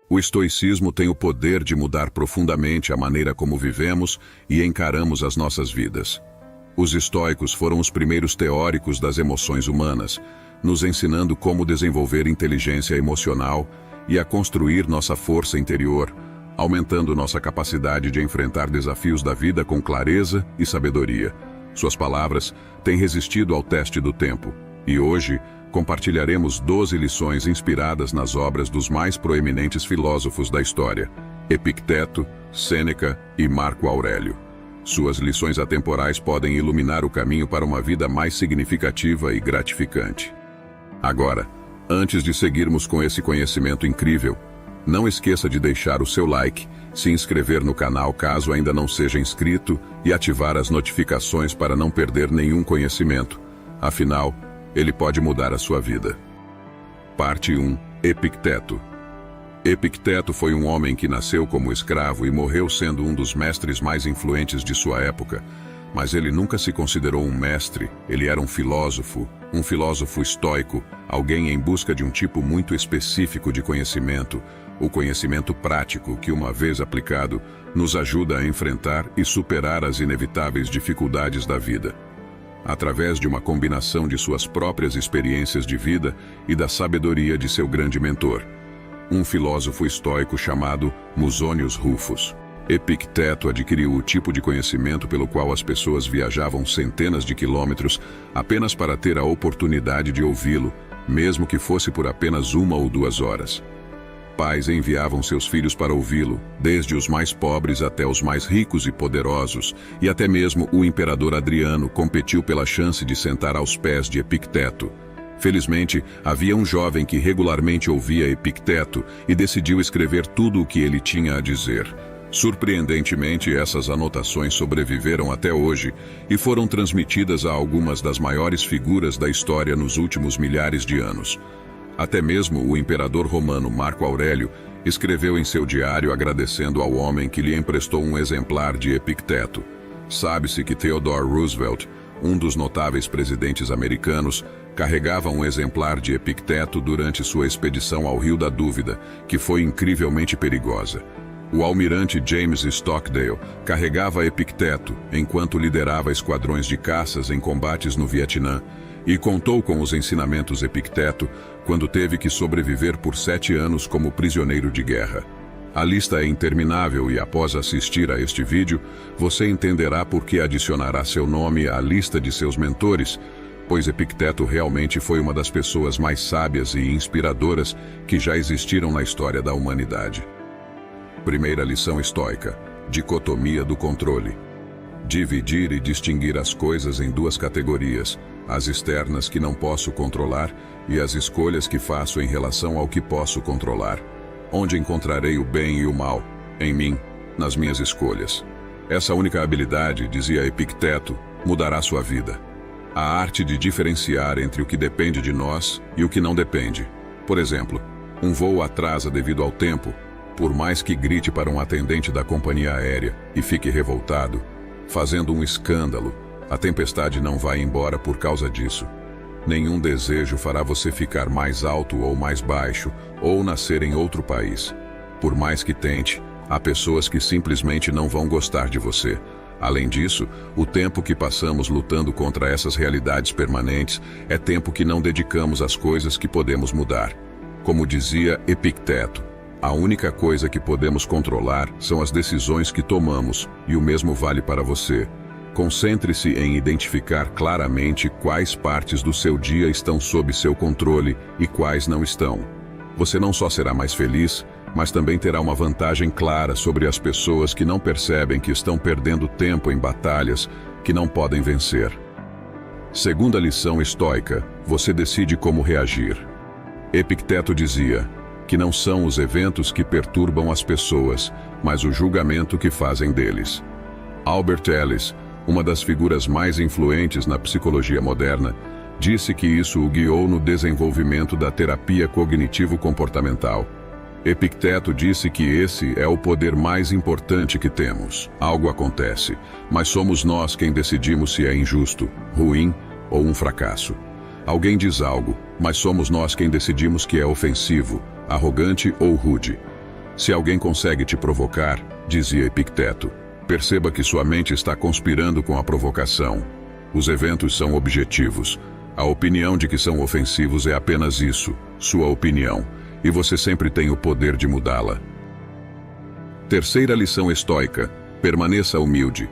O estoicismo tem o poder de mudar profundamente a maneira como vivemos e encaramos as nossas vidas. Os estoicos foram os primeiros teóricos das emoções humanas, nos ensinando como desenvolver inteligência emocional e a construir nossa força interior, aumentando nossa capacidade de enfrentar desafios da vida com clareza e sabedoria. Suas palavras têm resistido ao teste do tempo, e hoje compartilharemos 12 lições inspiradas nas obras dos mais proeminentes filósofos da história, Epicteto, Sêneca e Marco Aurélio. Suas lições atemporais podem iluminar o caminho para uma vida mais significativa e gratificante. Agora, antes de seguirmos com esse conhecimento incrível, não esqueça de deixar o seu like, se inscrever no canal caso ainda não seja inscrito e ativar as notificações para não perder nenhum conhecimento. Afinal, ele pode mudar a sua vida. Parte 1. Epicteto. Epicteto foi um homem que nasceu como escravo e morreu sendo um dos mestres mais influentes de sua época. Mas ele nunca se considerou um mestre, ele era um filósofo estoico, alguém em busca de um tipo muito específico de conhecimento, o conhecimento prático que, uma vez aplicado, nos ajuda a enfrentar e superar as inevitáveis dificuldades da vida. Através de uma combinação de suas próprias experiências de vida e da sabedoria de seu grande mentor, um filósofo estoico chamado Musonius Rufus. Epicteto adquiriu o tipo de conhecimento pelo qual as pessoas viajavam centenas de quilômetros apenas para ter a oportunidade de ouvi-lo, mesmo que fosse por apenas 1 ou 2 horas. Pais enviavam seus filhos para ouvi-lo, desde os mais pobres até os mais ricos e poderosos, e até mesmo o imperador Adriano competiu pela chance de sentar aos pés de Epicteto. Felizmente, havia um jovem que regularmente ouvia Epicteto e decidiu escrever tudo o que ele tinha a dizer. Surpreendentemente, essas anotações sobreviveram até hoje e foram transmitidas a algumas das maiores figuras da história nos últimos milhares de anos. Até mesmo o imperador romano Marco Aurélio escreveu em seu diário agradecendo ao homem que lhe emprestou um exemplar de Epicteto. Sabe-se que Theodore Roosevelt, um dos notáveis presidentes americanos, carregava um exemplar de Epicteto durante sua expedição ao Rio da Dúvida, que foi incrivelmente perigosa. O almirante James Stockdale carregava Epicteto enquanto liderava esquadrões de caças em combates no Vietnã, e contou com os ensinamentos Epicteto quando teve que sobreviver por 7 anos como prisioneiro de guerra. A lista é interminável e após assistir a este vídeo, você entenderá por que adicionará seu nome à lista de seus mentores, pois Epicteto realmente foi uma das pessoas mais sábias e inspiradoras que já existiram na história da humanidade. Primeira lição estoica: dicotomia do controle. Dividir e distinguir as coisas em 2 categorias, as externas que não posso controlar e as escolhas que faço em relação ao que posso controlar. Onde encontrarei o bem e o mal? Em mim, nas minhas escolhas. Essa única habilidade, dizia Epicteto, mudará sua vida. A arte de diferenciar entre o que depende de nós e o que não depende. Por exemplo, um voo atrasa devido ao tempo. Por mais que grite para um atendente da companhia aérea e fique revoltado, fazendo um escândalo, a tempestade não vai embora por causa disso. Nenhum desejo fará você ficar mais alto ou mais baixo, ou nascer em outro país. Por mais que tente, há pessoas que simplesmente não vão gostar de você. Além disso, o tempo que passamos lutando contra essas realidades permanentes é tempo que não dedicamos às coisas que podemos mudar. Como dizia Epicteto, a única coisa que podemos controlar são as decisões que tomamos, e o mesmo vale para você. Concentre-se em identificar claramente quais partes do seu dia estão sob seu controle e quais não estão. Você não só será mais feliz, mas também terá uma vantagem clara sobre as pessoas que não percebem que estão perdendo tempo em batalhas que não podem vencer. Segunda lição estoica: você decide como reagir. Epicteto dizia que não são os eventos que perturbam as pessoas, mas o julgamento que fazem deles. Albert Ellis, uma das figuras mais influentes na psicologia moderna, disse que isso o guiou no desenvolvimento da terapia cognitivo-comportamental. Epicteto disse que esse é o poder mais importante que temos. Algo acontece, mas somos nós quem decidimos se é injusto, ruim ou um fracasso. Alguém diz algo, mas somos nós quem decidimos que é ofensivo, arrogante ou rude. Se alguém consegue te provocar, dizia Epicteto, perceba que sua mente está conspirando com a provocação. Os eventos são objetivos. A opinião de que são ofensivos é apenas isso, sua opinião, e você sempre tem o poder de mudá-la. Terceira lição estoica: permaneça humilde.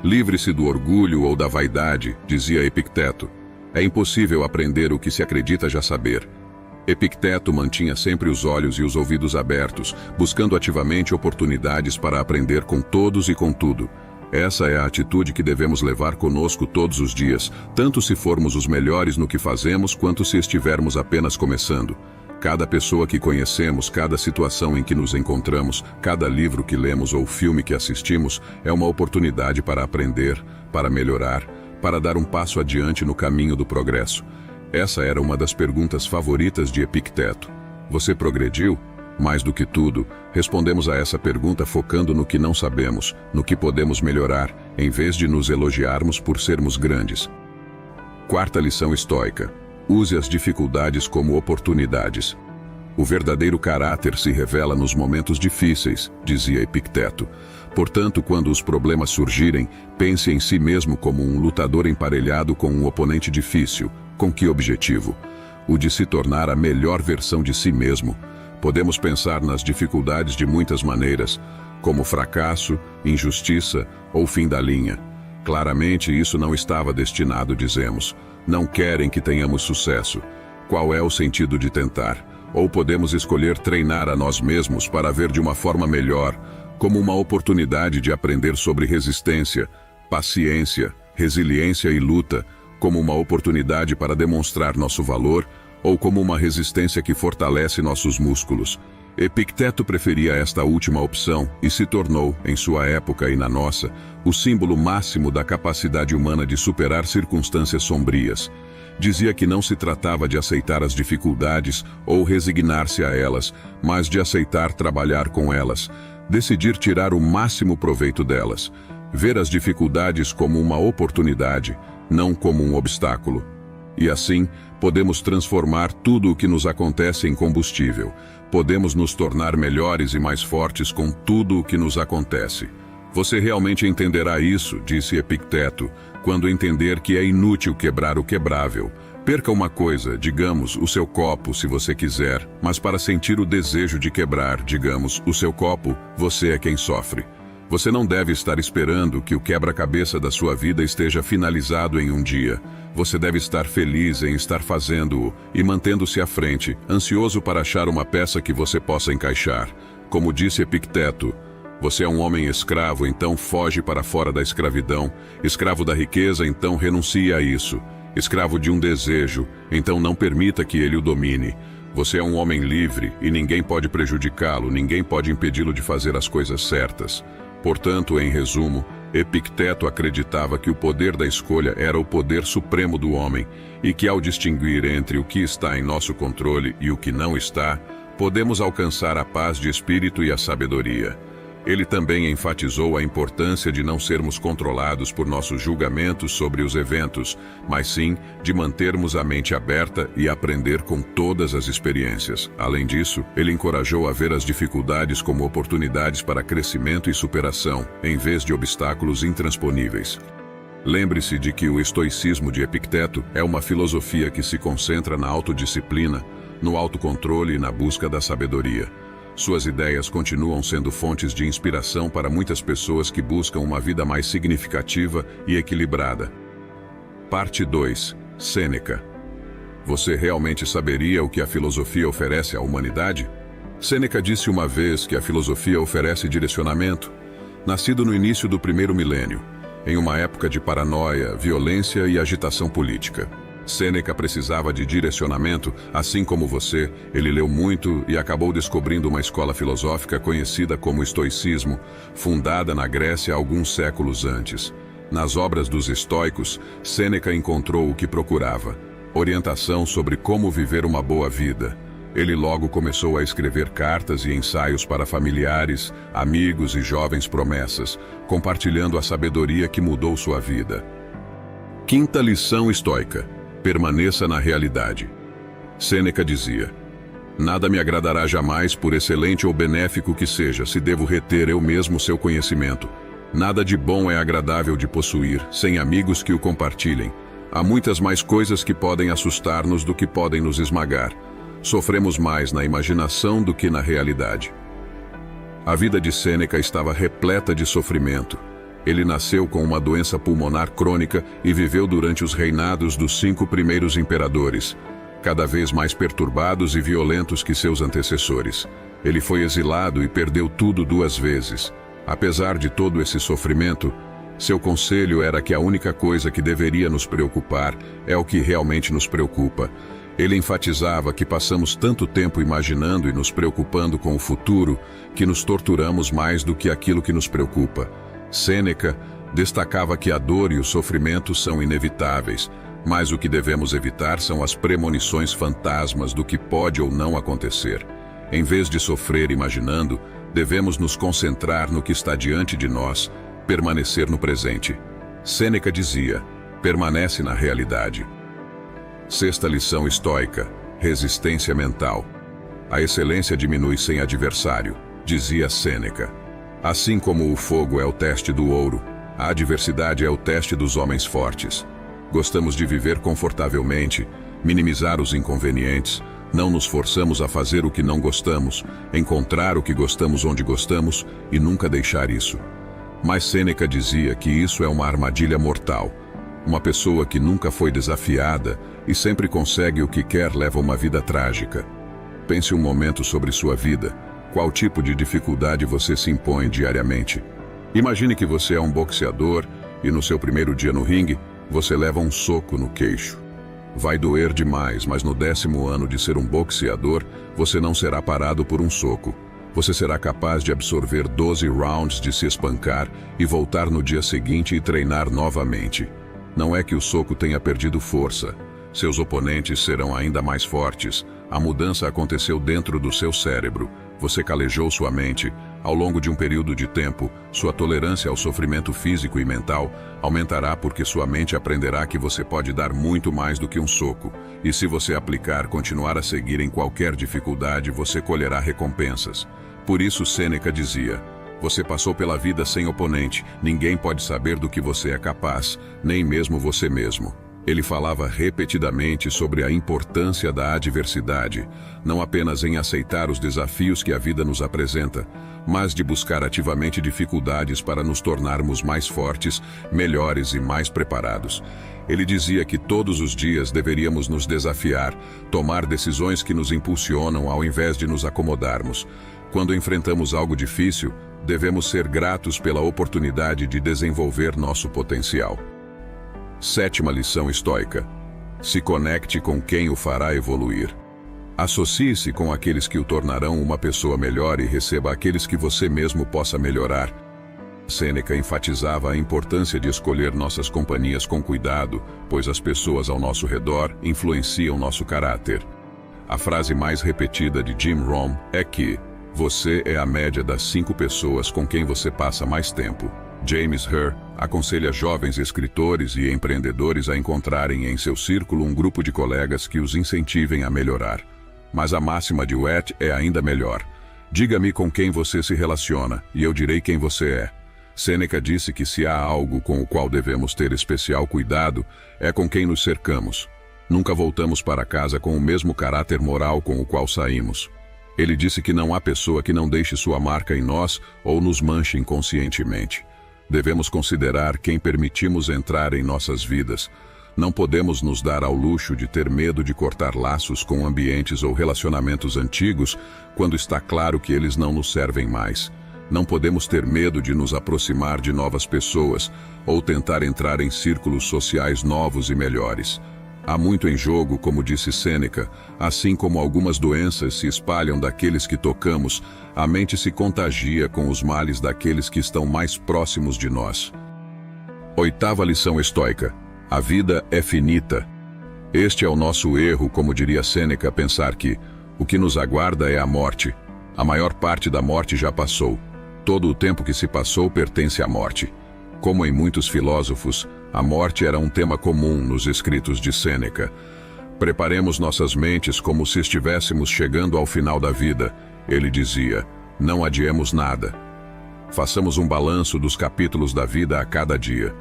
Livre-se do orgulho ou da vaidade, dizia Epicteto. É impossível aprender o que se acredita já saber. Epicteto mantinha sempre os olhos e os ouvidos abertos, buscando ativamente oportunidades para aprender com todos e com tudo. Essa é a atitude que devemos levar conosco todos os dias, tanto se formos os melhores no que fazemos, quanto se estivermos apenas começando. Cada pessoa que conhecemos, cada situação em que nos encontramos, cada livro que lemos ou filme que assistimos, é uma oportunidade para aprender, para melhorar, para dar um passo adiante no caminho do progresso. Essa era uma das perguntas favoritas de Epicteto. Você progrediu? Mais do que tudo, respondemos a essa pergunta focando no que não sabemos, no que podemos melhorar, em vez de nos elogiarmos por sermos grandes. Quarta lição estoica: use as dificuldades como oportunidades. O verdadeiro caráter se revela nos momentos difíceis, dizia Epicteto. Portanto, quando os problemas surgirem, pense em si mesmo como um lutador emparelhado com um oponente difícil. Com que objetivo? O de se tornar a melhor versão de si mesmo. Podemos pensar nas dificuldades de muitas maneiras, como fracasso, injustiça ou fim da linha. Claramente, isso não estava destinado, dizemos. Não querem que tenhamos sucesso. Qual é o sentido de tentar? Ou podemos escolher treinar a nós mesmos para ver de uma forma melhor, como uma oportunidade de aprender sobre resistência, paciência, resiliência e luta, como uma oportunidade para demonstrar nosso valor, ou como uma resistência que fortalece nossos músculos. Epicteto preferia esta última opção e se tornou, em sua época e na nossa, o símbolo máximo da capacidade humana de superar circunstâncias sombrias. Dizia que não se tratava de aceitar as dificuldades ou resignar-se a elas, mas de aceitar trabalhar com elas, decidir tirar o máximo proveito delas, ver as dificuldades como uma oportunidade, não como um obstáculo. E assim, podemos transformar tudo o que nos acontece em combustível. Podemos nos tornar melhores e mais fortes com tudo o que nos acontece. Você realmente entenderá isso, disse Epicteto, quando entender que é inútil quebrar o quebrável. Perca uma coisa, digamos, o seu copo, se você quiser, mas para sentir o desejo de quebrar, digamos, o seu copo, você é quem sofre. Você não deve estar esperando que o quebra-cabeça da sua vida esteja finalizado em um dia. Você deve estar feliz em estar fazendo-o e mantendo-se à frente, ansioso para achar uma peça que você possa encaixar. Como disse Epicteto, você é um homem escravo, então foge para fora da escravidão. Escravo da riqueza, então renuncie a isso. Escravo de um desejo, então não permita que ele o domine. Você é um homem livre e ninguém pode prejudicá-lo, ninguém pode impedi-lo de fazer as coisas certas. Portanto, em resumo, Epicteto acreditava que o poder da escolha era o poder supremo do homem e que, ao distinguir entre o que está em nosso controle e o que não está, podemos alcançar a paz de espírito e a sabedoria. Ele também enfatizou a importância de não sermos controlados por nossos julgamentos sobre os eventos, mas sim de mantermos a mente aberta e aprender com todas as experiências. Além disso, ele encorajou a ver as dificuldades como oportunidades para crescimento e superação, em vez de obstáculos intransponíveis. Lembre-se de que o estoicismo de Epicteto é uma filosofia que se concentra na autodisciplina, no autocontrole e na busca da sabedoria. Suas ideias continuam sendo fontes de inspiração para muitas pessoas que buscam uma vida mais significativa e equilibrada. Parte 2. Sêneca. Você realmente saberia o que a filosofia oferece à humanidade? Sêneca disse uma vez que a filosofia oferece direcionamento. Nascido no início do primeiro milênio, em uma época de paranoia, violência e agitação política. Sêneca precisava de direcionamento, assim como você. Ele leu muito e acabou descobrindo uma escola filosófica conhecida como estoicismo, fundada na Grécia alguns séculos antes. Nas obras dos estoicos, Sêneca encontrou o que procurava: orientação sobre como viver uma boa vida. Ele logo começou a escrever cartas e ensaios para familiares, amigos e jovens promessas, compartilhando a sabedoria que mudou sua vida. Quinta lição estoica: permaneça na realidade. Sêneca dizia: Nada me agradará jamais, por excelente ou benéfico que seja, se devo reter eu mesmo seu conhecimento. Nada de bom é agradável de possuir, sem amigos que o compartilhem. Há muitas mais coisas que podem assustar-nos do que podem nos esmagar. Sofremos mais na imaginação do que na realidade. A vida de Sêneca estava repleta de sofrimento. Ele nasceu com uma doença pulmonar crônica e viveu durante os reinados dos 5 primeiros imperadores, cada vez mais perturbados e violentos que seus antecessores. Ele foi exilado e perdeu tudo 2 vezes. Apesar de todo esse sofrimento, seu conselho era que a única coisa que deveria nos preocupar é o que realmente nos preocupa. Ele enfatizava que passamos tanto tempo imaginando e nos preocupando com o futuro que nos torturamos mais do que aquilo que nos preocupa. Sêneca destacava que a dor e o sofrimento são inevitáveis, mas o que devemos evitar são as premonições fantasmas do que pode ou não acontecer. Em vez de sofrer imaginando, devemos nos concentrar no que está diante de nós, permanecer no presente. Sêneca dizia: permanece na realidade. 6ª lição estoica: resistência mental. A excelência diminui sem adversário, dizia Sêneca. Assim como o fogo é o teste do ouro, a adversidade é o teste dos homens fortes. Gostamos de viver confortavelmente, minimizar os inconvenientes, não nos forçamos a fazer o que não gostamos, encontrar o que gostamos onde gostamos e nunca deixar isso. Mas Sêneca dizia que isso é uma armadilha mortal. Uma pessoa que nunca foi desafiada e sempre consegue o que quer leva uma vida trágica. Pense um momento sobre sua vida. Qual tipo de dificuldade você se impõe diariamente? Imagine que você é um boxeador e no seu primeiro dia no ringue, você leva um soco no queixo. Vai doer demais, mas no 10º ano de ser um boxeador, você não será parado por um soco. Você será capaz de absorver 12 rounds de se espancar e voltar no dia seguinte e treinar novamente. Não é que o soco tenha perdido força. Seus oponentes serão ainda mais fortes. A mudança aconteceu dentro do seu cérebro. Você calejou sua mente. Ao longo de um período de tempo, sua tolerância ao sofrimento físico e mental aumentará porque sua mente aprenderá que você pode dar muito mais do que um soco. E se você continuar a seguir em qualquer dificuldade, você colherá recompensas. Por isso Sêneca dizia: você passou pela vida sem oponente, ninguém pode saber do que você é capaz, nem mesmo você mesmo. Ele falava repetidamente sobre a importância da adversidade, não apenas em aceitar os desafios que a vida nos apresenta, mas de buscar ativamente dificuldades para nos tornarmos mais fortes, melhores e mais preparados. Ele dizia que todos os dias deveríamos nos desafiar, tomar decisões que nos impulsionam ao invés de nos acomodarmos. Quando enfrentamos algo difícil, devemos ser gratos pela oportunidade de desenvolver nosso potencial. 7ª lição estoica: se conecte com quem o fará evoluir. Associe-se com aqueles que o tornarão uma pessoa melhor e receba aqueles que você mesmo possa melhorar. Sêneca enfatizava a importância de escolher nossas companhias com cuidado, pois as pessoas ao nosso redor influenciam nosso caráter. A frase mais repetida de Jim Rohn é que você é a média das 5 pessoas com quem você passa mais tempo. James Hurd aconselha jovens escritores e empreendedores a encontrarem em seu círculo um grupo de colegas que os incentivem a melhorar. Mas a máxima de Watt é ainda melhor: diga-me com quem você se relaciona, e eu direi quem você é. Sêneca disse que se há algo com o qual devemos ter especial cuidado, é com quem nos cercamos. Nunca voltamos para casa com o mesmo caráter moral com o qual saímos. Ele disse que não há pessoa que não deixe sua marca em nós ou nos manche inconscientemente. Devemos considerar quem permitimos entrar em nossas vidas. Não podemos nos dar ao luxo de ter medo de cortar laços com ambientes ou relacionamentos antigos quando está claro que eles não nos servem mais. Não podemos ter medo de nos aproximar de novas pessoas ou tentar entrar em círculos sociais novos e melhores. Há muito em jogo, como disse Sêneca, assim como algumas doenças se espalham daqueles que tocamos, a mente se contagia com os males daqueles que estão mais próximos de nós. 8ª lição estoica: a vida é finita. Este é o nosso erro, como diria Sêneca, pensar que o que nos aguarda é a morte. A maior parte da morte já passou. Todo o tempo que se passou pertence à morte. Como em muitos filósofos, a morte era um tema comum nos escritos de Sêneca. Preparemos nossas mentes como se estivéssemos chegando ao final da vida, ele dizia. Não adiemos nada. Façamos um balanço dos capítulos da vida a cada dia.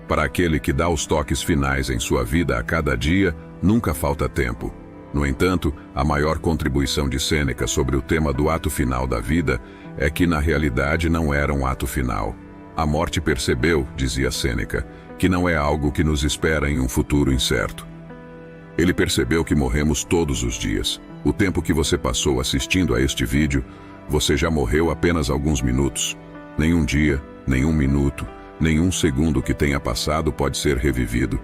Para aquele que dá os toques finais em sua vida a cada dia, nunca falta tempo. No entanto, a maior contribuição de Sêneca sobre o tema do ato final da vida é que na realidade não era um ato final. A morte percebeu, dizia Sêneca, que não é algo que nos espera em um futuro incerto. Ele percebeu que morremos todos os dias. O tempo que você passou assistindo a este vídeo, você já morreu apenas alguns minutos. Nenhum dia, nenhum minuto, nenhum segundo que tenha passado pode ser revivido.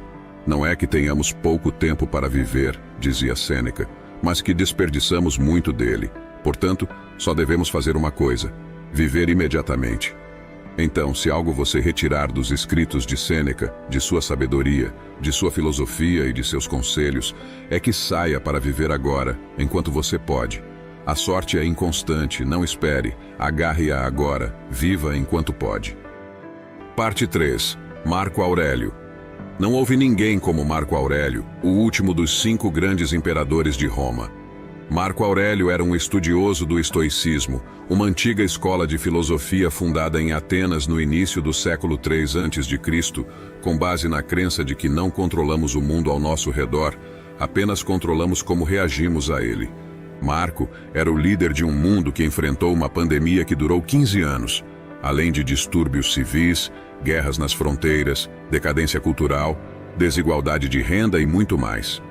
Não é que tenhamos pouco tempo para viver, dizia Sêneca, mas que desperdiçamos muito dele. Portanto, só devemos fazer uma coisa: viver imediatamente. Então, se algo você retirar dos escritos de Sêneca, de sua sabedoria, de sua filosofia e de seus conselhos, é que saia para viver agora, enquanto você pode. A sorte é inconstante, não espere, agarre-a agora, viva enquanto pode. Parte 3. Marco Aurélio. Não houve ninguém como Marco Aurélio, o último dos 5 grandes imperadores de Roma. Marco Aurélio era um estudioso do estoicismo, uma antiga escola de filosofia fundada em Atenas no início do século III a.C., com base na crença de que não controlamos o mundo ao nosso redor, apenas controlamos como reagimos a ele. Marco era o líder de um mundo que enfrentou uma pandemia que durou 15 anos, além de distúrbios civis, guerras nas fronteiras, decadência cultural, desigualdade de renda e muito mais.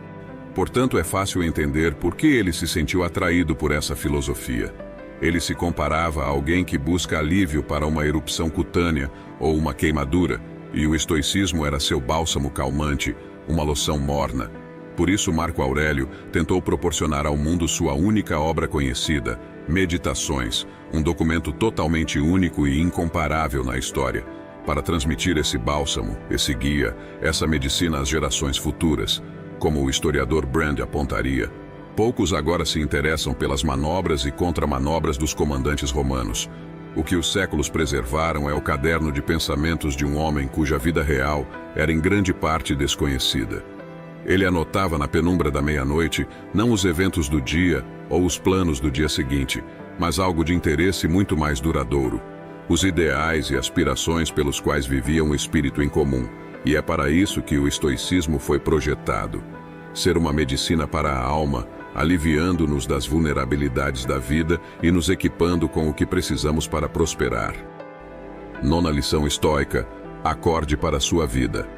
Portanto, é fácil entender por que ele se sentiu atraído por essa filosofia. Ele se comparava a alguém que busca alívio para uma erupção cutânea ou uma queimadura, e o estoicismo era seu bálsamo calmante, uma loção morna. Por isso, Marco Aurélio tentou proporcionar ao mundo sua única obra conhecida, Meditações, um documento totalmente único e incomparável na história, para transmitir esse bálsamo, esse guia, essa medicina às gerações futuras. Como o historiador Brand apontaria, poucos agora se interessam pelas manobras e contramanobras dos comandantes romanos. O que os séculos preservaram é o caderno de pensamentos de um homem cuja vida real era em grande parte desconhecida. Ele anotava na penumbra da meia-noite não os eventos do dia ou os planos do dia seguinte, mas algo de interesse muito mais duradouro, os ideais e aspirações pelos quais vivia um espírito em comum. E é para isso que o estoicismo foi projetado: ser uma medicina para a alma, aliviando-nos das vulnerabilidades da vida e nos equipando com o que precisamos para prosperar. 9ª lição estoica: acorde para a sua vida.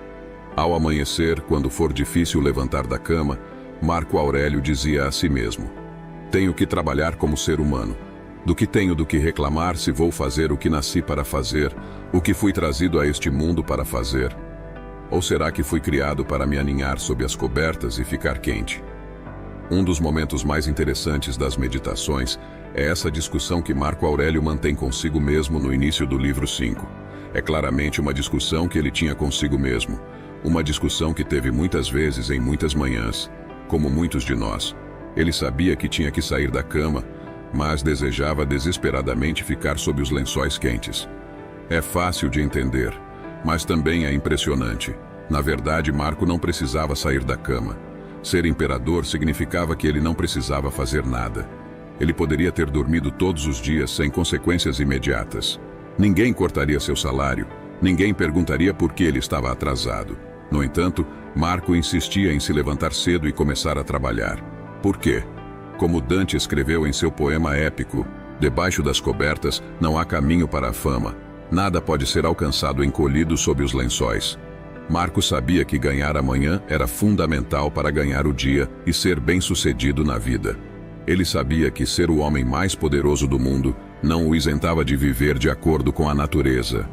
Ao amanhecer, quando for difícil levantar da cama, Marco Aurélio dizia a si mesmo: tenho que trabalhar como ser humano. Do que tenho do que reclamar se vou fazer o que nasci para fazer, o que fui trazido a este mundo para fazer? Ou será que fui criado para me aninhar sob as cobertas e ficar quente? Um dos momentos mais interessantes das meditações é essa discussão que Marco Aurélio mantém consigo mesmo no início do livro 5. É claramente uma discussão que ele tinha consigo mesmo, uma discussão que teve muitas vezes em muitas manhãs, como muitos de nós. Ele sabia que tinha que sair da cama, mas desejava desesperadamente ficar sob os lençóis quentes. É fácil de entender, mas também é impressionante. Na verdade, Marco não precisava sair da cama. Ser imperador significava que ele não precisava fazer nada. Ele poderia ter dormido todos os dias sem consequências imediatas. Ninguém cortaria seu salário, ninguém perguntaria por que ele estava atrasado. No entanto, Marco insistia em se levantar cedo e começar a trabalhar. Por quê? Como Dante escreveu em seu poema épico, debaixo das cobertas não há caminho para a fama. Nada pode ser alcançado encolhido sob os lençóis. Marco sabia que ganhar amanhã era fundamental para ganhar o dia e ser bem-sucedido na vida. Ele sabia que ser o homem mais poderoso do mundo não o isentava de viver de acordo com a natureza.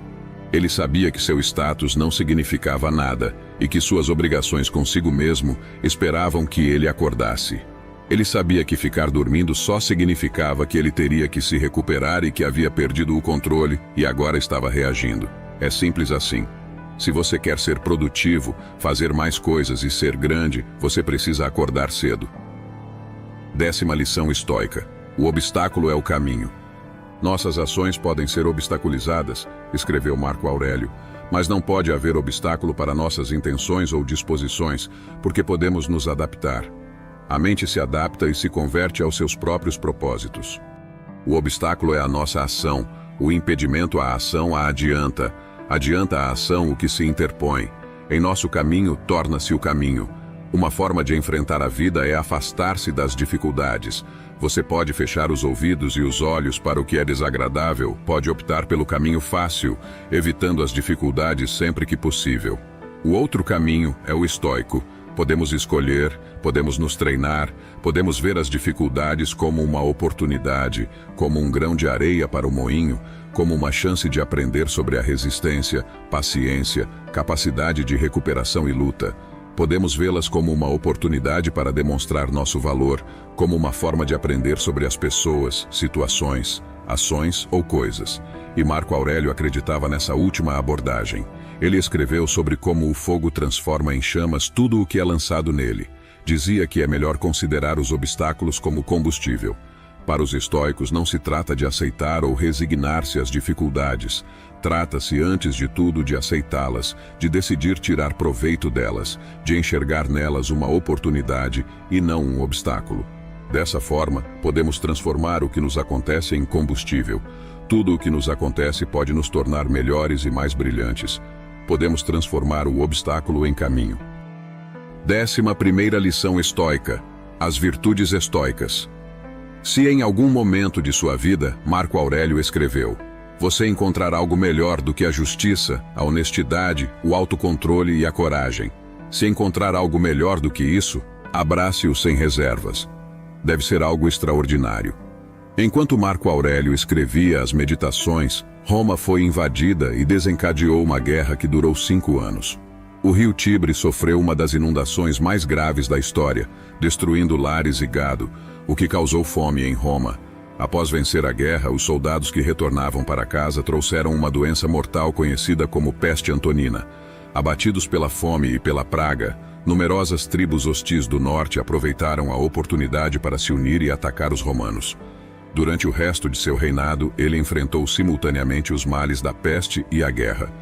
Ele sabia que seu status não significava nada e que suas obrigações consigo mesmo esperavam que ele acordasse. Ele sabia que ficar dormindo só significava que ele teria que se recuperar e que havia perdido o controle e agora estava reagindo. É simples assim. Se você quer ser produtivo, fazer mais coisas e ser grande, você precisa acordar cedo. 10ª lição estoica: o obstáculo é o caminho. Nossas ações podem ser obstaculizadas, escreveu Marco Aurélio, Mas não pode haver obstáculo para nossas intenções ou disposições, porque podemos nos adaptar. A mente se adapta e se converte aos seus próprios propósitos. O obstáculo é a nossa ação, o impedimento à ação a adianta. Adianta a ação o que se interpõe. Em nosso caminho, torna-se o caminho. Uma forma de enfrentar a vida é afastar-se das dificuldades. Você pode fechar os ouvidos e os olhos para o que é desagradável, pode optar pelo caminho fácil, evitando as dificuldades sempre que possível. O outro caminho é o estoico. Podemos escolher, podemos nos treinar, podemos ver as dificuldades como uma oportunidade, como um grão de areia para o moinho, como uma chance de aprender sobre a resistência, paciência, capacidade de recuperação e luta. Podemos vê-las como uma oportunidade para demonstrar nosso valor, como uma forma de aprender sobre as pessoas, situações, ações ou coisas. E Marco Aurélio acreditava nessa última abordagem. Ele escreveu sobre como o fogo transforma em chamas tudo o que é lançado nele. Dizia que é melhor considerar os obstáculos como combustível. Para os estoicos não se trata de aceitar ou resignar-se às dificuldades. Trata-se, antes de tudo, de aceitá-las, de decidir tirar proveito delas, de enxergar nelas uma oportunidade e não um obstáculo. Dessa forma, podemos transformar o que nos acontece em combustível. Tudo o que nos acontece pode nos tornar melhores e mais brilhantes. Podemos transformar o obstáculo em caminho. 11ª lição estoica: as virtudes estoicas. Se em algum momento de sua vida, Marco Aurélio escreveu: você encontrará algo melhor do que a justiça, a honestidade, o autocontrole e a coragem. Se encontrar algo melhor do que isso, abrace-o sem reservas. Deve ser algo extraordinário. Enquanto Marco Aurélio escrevia as Meditações, Roma foi invadida e desencadeou uma guerra que durou 5 anos. O rio Tibre sofreu uma das inundações mais graves da história, destruindo lares e gado, o que causou fome em Roma. Após vencer a guerra, os soldados que retornavam para casa trouxeram uma doença mortal conhecida como peste antonina. Abatidos pela fome e pela praga, numerosas tribos hostis do norte aproveitaram a oportunidade para se unir e atacar os romanos. Durante o resto de seu reinado, ele enfrentou simultaneamente os males da peste e a guerra.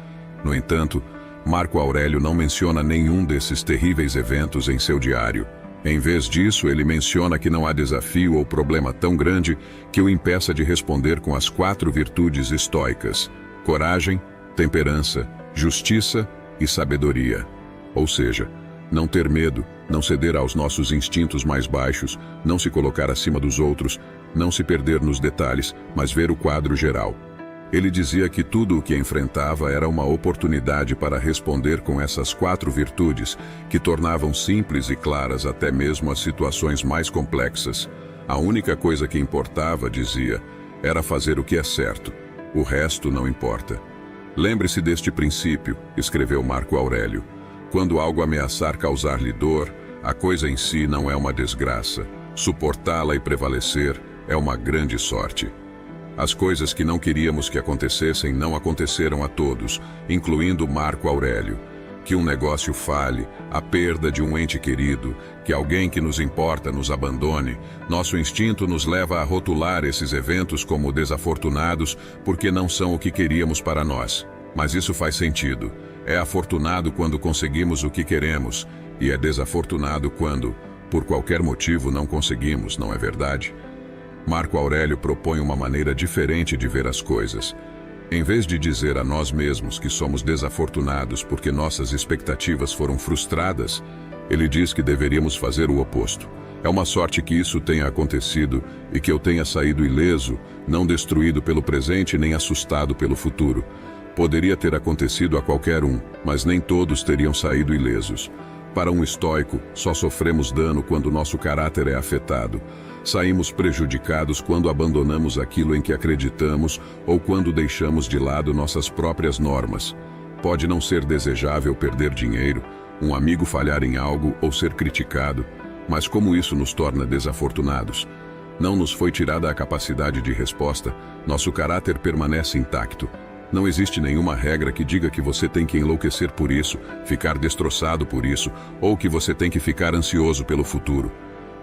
No entanto, Marco Aurélio não menciona nenhum desses terríveis eventos em seu diário. Em vez disso, ele menciona que não há desafio ou problema tão grande que o impeça de responder com as 4 virtudes estoicas: coragem, temperança, justiça e sabedoria. Ou seja, não ter medo, não ceder aos nossos instintos mais baixos, não se colocar acima dos outros, não se perder nos detalhes, mas ver o quadro geral. Ele dizia que tudo o que enfrentava era uma oportunidade para responder com essas 4 virtudes, que tornavam simples e claras até mesmo as situações mais complexas. A única coisa que importava, dizia, era fazer o que é certo. O resto não importa. Lembre-se deste princípio, escreveu Marco Aurélio. Quando algo ameaçar causar-lhe dor, a coisa em si não é uma desgraça. Suportá-la e prevalecer é uma grande sorte. As coisas que não queríamos que acontecessem não aconteceram a todos, incluindo Marco Aurélio. Que um negócio falhe, a perda de um ente querido, que alguém que nos importa nos abandone, nosso instinto nos leva a rotular esses eventos como desafortunados porque não são o que queríamos para nós. Mas isso faz sentido. É afortunado quando conseguimos o que queremos, e é desafortunado quando, por qualquer motivo, não conseguimos, não é verdade? Marco Aurélio propõe uma maneira diferente de ver as coisas. Em vez de dizer a nós mesmos que somos desafortunados porque nossas expectativas foram frustradas, ele diz que deveríamos fazer o oposto. É uma sorte que isso tenha acontecido e que eu tenha saído ileso, não destruído pelo presente nem assustado pelo futuro. Poderia ter acontecido a qualquer um, mas nem todos teriam saído ilesos. Para um estoico, só sofremos dano quando nosso caráter é afetado. Saímos prejudicados quando abandonamos aquilo em que acreditamos ou quando deixamos de lado nossas próprias normas. Pode não ser desejável perder dinheiro, um amigo falhar em algo ou ser criticado, mas como isso nos torna desafortunados? Não nos foi tirada a capacidade de resposta, nosso caráter permanece intacto. Não existe nenhuma regra que diga que você tem que enlouquecer por isso, ficar destroçado por isso, ou que você tem que ficar ansioso pelo futuro.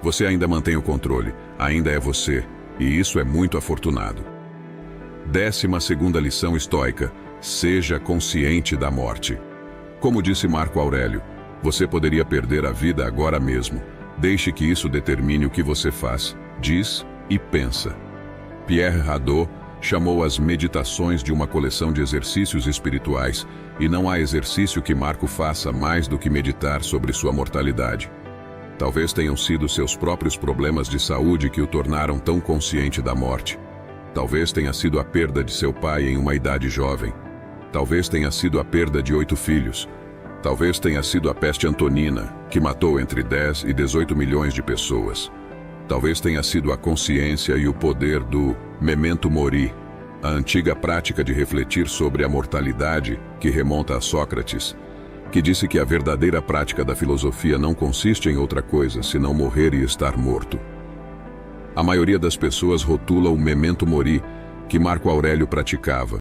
Você ainda mantém o controle, ainda é você, e isso é muito afortunado. 12ª lição estoica: Seja consciente da morte. Como disse Marco Aurélio, você poderia perder a vida agora mesmo. Deixe que isso determine o que você faz, diz e pensa. Pierre Hadot chamou as meditações de uma coleção de exercícios espirituais, e não há exercício que Marco faça mais do que meditar sobre sua mortalidade. Talvez tenham sido seus próprios problemas de saúde que o tornaram tão consciente da morte. Talvez tenha sido a perda de seu pai em uma idade jovem. Talvez tenha sido a perda de 8 filhos. Talvez tenha sido a peste antonina, que matou entre 10 e 18 milhões de pessoas. Talvez tenha sido a consciência e o poder do memento mori, a antiga prática de refletir sobre a mortalidade que remonta a Sócrates, que disse que a verdadeira prática da filosofia não consiste em outra coisa senão morrer e estar morto. A maioria das pessoas rotula o memento mori que Marco Aurélio praticava,